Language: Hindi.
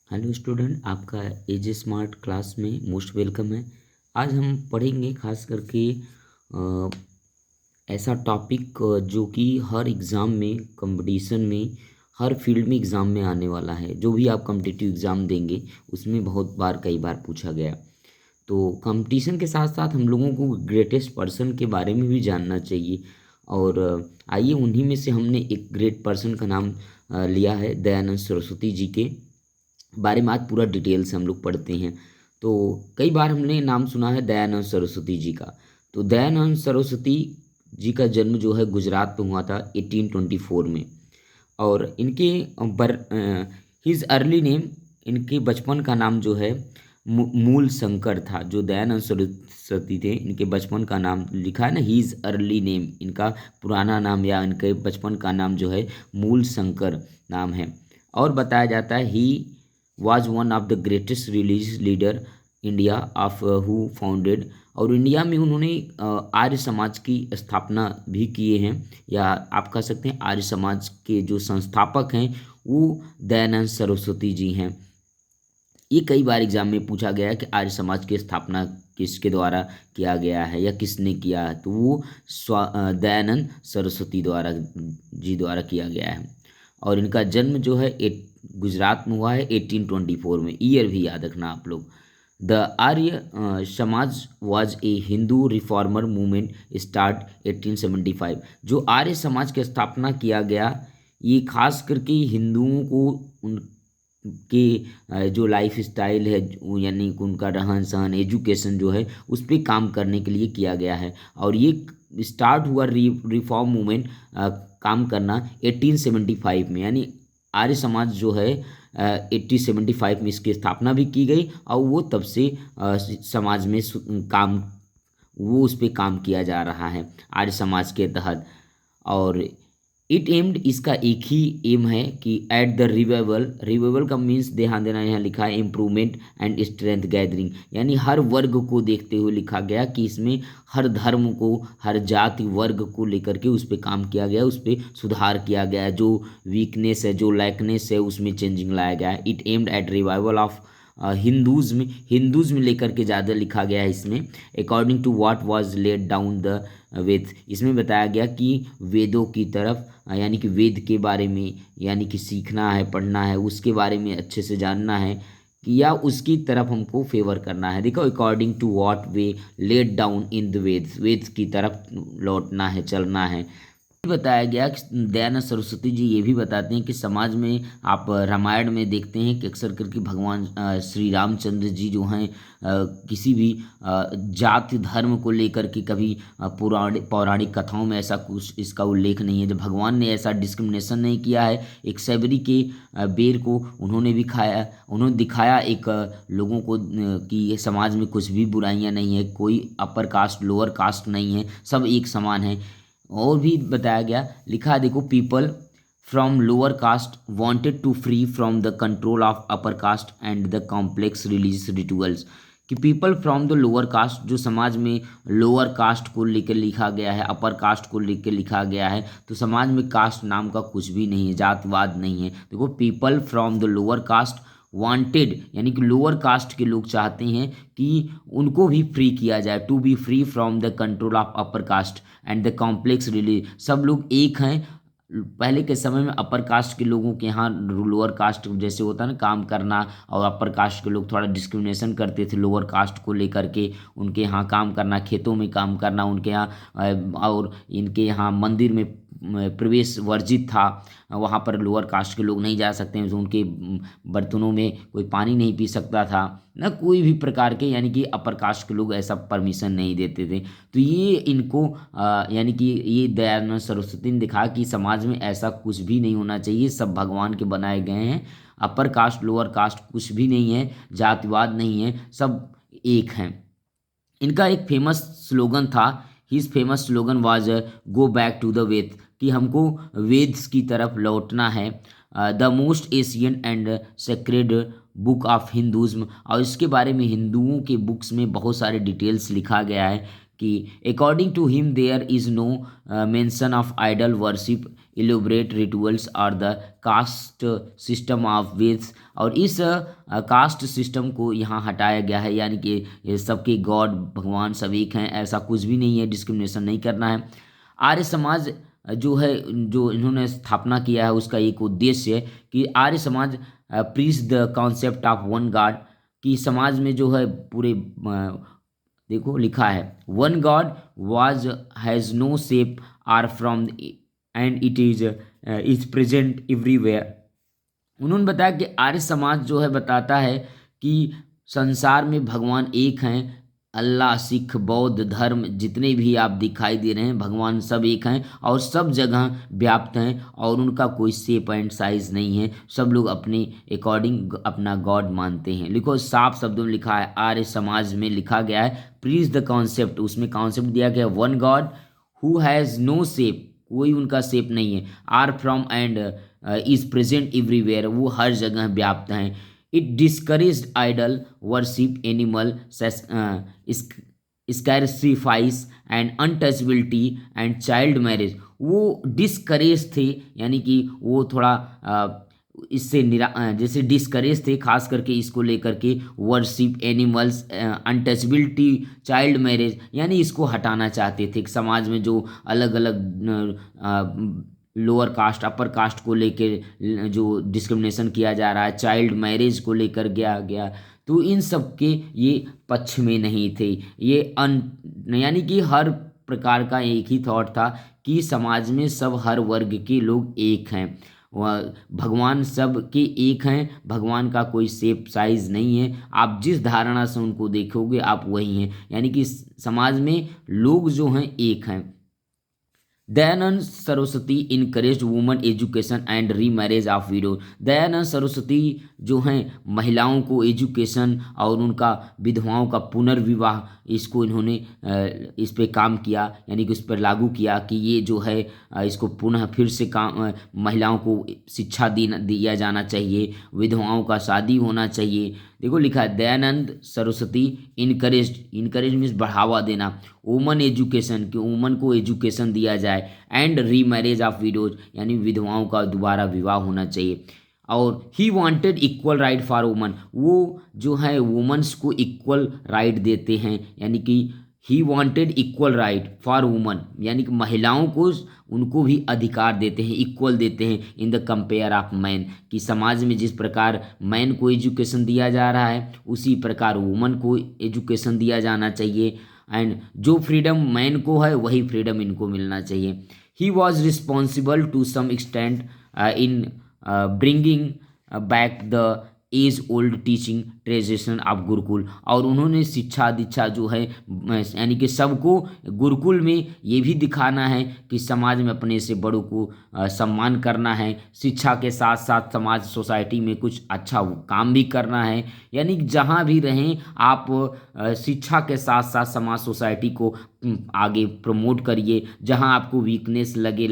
हेलो स्टूडेंट, आपका एज स्मार्ट क्लास में मोस्ट वेलकम है। आज हम पढ़ेंगे खास करके अ, ऐसा टॉपिक जो कि हर एग्ज़ाम में, कंपटीशन में, हर फील्ड में एग्ज़ाम में आने वाला है। जो भी आप कॉम्पिटिटिव एग्ज़ाम देंगे उसमें बहुत बार कई बार पूछा गया। तो कंपटीशन के साथ साथ हम लोगों को ग्रेटेस्ट पर्सन के बारे में भी जानना चाहिए। और आइए उन्हीं में से हमने एक ग्रेट पर्सन का नाम लिया है, दयानंद सरस्वती जी के बारे में आज पूरा डिटेल से हम लोग पढ़ते हैं। तो कई बार हमने नाम सुना है दयानंद सरस्वती जी का। तो दयानंद सरस्वती जी का जन्म जो है गुजरात में हुआ था 1824 में। और इनके बर हिज अर्ली नेम, इनके बचपन का नाम जो है मूल शंकर था। जो दयानंद सरस्वती थे, इनके बचपन का नाम लिखा है ना, हिज अर्ली नेम, इनका पुराना नाम या इनके बचपन का नाम जो है मूल शंकर नाम है। और बताया जाता है ही was one of the greatest religious leader India of who founded. और इंडिया में उन्होंने आर्य समाज की स्थापना भी किए हैं, या आप कह सकते हैं आर्य समाज के जो संस्थापक हैं वो दयानंद सरस्वती जी हैं। ये कई बार एग्जाम में पूछा गया है कि आर्य समाज की स्थापना किसके द्वारा किया गया है या किसने किया है, तो वो दयानंद सरस्वती द्वारा किया गया है। और इनका जन्म जो है गुजरात में हुआ है 1824 में। ईयर भी याद रखना आप लोग। The Arya Samaj was a Hindu reformer movement start 1875। जो आर्य समाज की स्थापना किया गया, ये खास करके हिंदुओं को उनके जो लाइफ स्टाइल है, यानी कि उनका रहन सहन, एजुकेशन जो है उस पर काम करने के लिए किया गया है। और ये स्टार्ट हुआ रिफॉर्म मूवमेंट काम करना 1875 में, यानी आर्य समाज जो है 1875 में इसकी स्थापना भी की गई। और वो तब से समाज में काम, वो उस पर काम किया जा रहा है आर्य समाज के तहत। और इट एम्ड, इसका एक ही एम है कि एट द रिवाइवल, रिवाइवल का मीन्स ध्यान देना, यहाँ लिखा है इम्प्रूवमेंट एंड स्ट्रेंथ गैदरिंग, यानी हर वर्ग को देखते हुए लिखा गया कि इसमें हर धर्म को, हर जाति वर्ग को लेकर के उस पर काम किया गया, उस पर सुधार किया गया, जो वीकनेस है, जो लैकनेस है, उसमें चेंजिंग लाया गया है। It aimed at revival of Hindus में लेकर के ज़्यादा लिखा गया है इसमें। According to what was laid down the Veda, इसमें बताया गया कि वेदों की तरफ, यानी कि वेद के बारे में, यानी कि सीखना है, पढ़ना है, उसके बारे में अच्छे से जानना है कि या उसकी तरफ हमको फेवर करना है। देखो, according to what way laid down in the Veda, Veda की तरफ लौटना है, चलना है। बताया गया कि दयानंद सरस्वती जी ये भी बताते हैं कि समाज में आप रामायण में देखते हैं कि अक्सर करके भगवान श्री रामचंद्र जी जो हैं किसी भी जाति धर्म को लेकर के कभी पौराणिक कथाओं में ऐसा कुछ इसका उल्लेख नहीं है। जब भगवान ने ऐसा डिस्क्रिमिनेशन नहीं किया है, एक सबरी के बेर को उन्होंने भी खाया, उन्होंने दिखाया एक लोगों को कि समाज में कुछ भी बुराइयां नहीं है, कोई अपर कास्ट लोअर कास्ट नहीं है, सब एक समान है। और भी बताया गया, लिखा है देखो, people from lower caste wanted to free from the control of upper caste and the complex religious rituals. कि people from the lower caste, जो समाज में लोअर कास्ट को लेकर लिखा गया है, अपर कास्ट को लेकर लिखा गया है, तो समाज में कास्ट नाम का कुछ भी नहीं है, जातिवाद नहीं है। देखो, people from the lower caste wanted, यानी कि लोअर कास्ट के लोग चाहते हैं कि उनको भी फ्री किया जाए, to be free from the control of upper caste and the complex release. सब लोग एक हैं। पहले के समय में अपर कास्ट के लोगों के यहाँ लोअर कास्ट जैसे होता है ना, काम करना, और अपर कास्ट के लोग थोड़ा डिस्क्रिमिनेशन करते थे लोअर कास्ट को लेकर के, उनके यहाँ काम करना, खेतों में काम करना उनके यहाँ, और इनके यहाँ मंदिर में प्रवेश वर्जित था, वहाँ पर लोअर कास्ट के लोग नहीं जा सकते हैं, उनके बर्तनों में कोई पानी नहीं पी सकता था ना, कोई भी प्रकार के, यानी कि अपर कास्ट के लोग ऐसा परमिशन नहीं देते थे। तो ये इनको यानी कि ये दयानंद सरस्वती ने दिखा कि समाज में ऐसा कुछ भी नहीं होना चाहिए, सब भगवान के बनाए गए हैं, अपर कास्ट लोअर कास्ट कुछ भी नहीं है, जातिवाद नहीं है, सब एक हैं। इनका एक फेमस स्लोगन था, his famous slogan was go back to the Veda, कि हमको वेद्स की तरफ लौटना है। The most ancient and sacred book of Hinduism, और इसके बारे में हिंदुओं के बुक्स में बहुत सारे डिटेल्स लिखा गया है कि according to him there is no mention of idol worship, elaborate rituals और the caste system of Vedas. और इस कास्ट सिस्टम को यहाँ हटाया गया है, यानी कि ये सबके गॉड भगवान सब एक हैं, ऐसा कुछ भी नहीं है, डिस्क्रिमिनेशन नहीं करना है। आर्य समाज जो है, जो इन्होंने स्थापना किया है, उसका एक उद्देश्य है कि Arya Samaj preach the concept of one God, कि समाज में जो है पूरे देखो लिखा है one God was has no shape or from and it is present everywhere. उन्होंने बताया कि आर्य समाज जो है बताता है कि संसार में भगवान एक हैं, अल्लाह, सिख, बौद्ध धर्म जितने भी आप दिखाई दे रहे हैं, भगवान सब एक हैं और सब जगह व्याप्त हैं, और उनका कोई शेप एंड साइज नहीं है, सब लोग अपने अकॉर्डिंग अपना गॉड मानते हैं। लिखो साफ शब्दों में लिखा है, आर्य समाज में लिखा गया है प्रीच द कॉन्सेप्ट, उसमें कॉन्सेप्ट दिया गया है one god who has no shape, कोई उनका शेप नहीं है, are from and is present everywhere, वो हर जगह व्याप्त हैं। It discouraged idol worship, animal sacrifice and untouchability and child marriage. वो डिस्करेज थे, यानी कि वो थोड़ा इससे जैसे डिस्करेज थे, खास करके इसको लेकर के worship, animals, untouchability, child marriage, यानी इसको हटाना चाहते थे। समाज में जो अलग अलग लोअर कास्ट अपर कास्ट को लेकर जो डिस्क्रिमिनेशन किया जा रहा है, चाइल्ड मैरिज को लेकर गया, तो इन सब के ये पक्ष में नहीं थे। ये यानी कि हर प्रकार का एक ही थॉट था कि समाज में सब हर वर्ग के लोग एक हैं, वह भगवान सब के एक हैं, भगवान का कोई शेप साइज नहीं है, आप जिस धारणा से उनको देखोगे आप वही हैं, यानी कि समाज में लोग जो हैं एक हैं। Dayanand Saraswati encourage woman education and remarriage of widow. Dayanand Saraswati जो हैं महिलाओं को एजुकेशन और उनका विधवाओं का पुनर्विवाह, इसको इन्होंने इस पे काम किया, यानी कि उस पर लागू किया कि ये जो है इसको पुनः फिर से काम, महिलाओं को शिक्षा दिया जाना चाहिए, विधवाओं का शादी होना चाहिए। देखो लिखा है दयानंद सरस्वती इनकरेज मीन्स बढ़ावा देना, वुमन एजुकेशन कि वुमन को एजुकेशन दिया जाए, and remarriage of widows यानी विधवाओं का दोबारा विवाह होना चाहिए। और he wanted equal right for woman, वो जो है वुमन्स को इक्वल राइट देते हैं, यानी कि he wanted equal right for woman, यानी कि महिलाओं को उनको भी अधिकार देते हैं, इक्वल देते हैं in the compare of man, कि समाज में जिस प्रकार मैन को एजुकेशन दिया जा रहा है उसी प्रकार वुमन को एजुकेशन दिया जाना चाहिए, एंड जो फ्रीडम मैन को है वही फ्रीडम इनको मिलना चाहिए। He was responsible to some extent in bringing back the age old teaching tradition of gurukul, और उन्होंने शिक्षा दीक्षा जो है यानी कि सबको गुरुकुल में ये भी दिखाना है कि समाज में अपने से बड़ों को सम्मान करना है, शिक्षा के साथ साथ समाज सोसाइटी में कुछ अच्छा काम भी करना है, यानी जहाँ भी रहें आप शिक्षा के साथ साथ समाज सोसाइटी को आगे प्रमोट करिए, जहाँ आपको वीकनेस लगे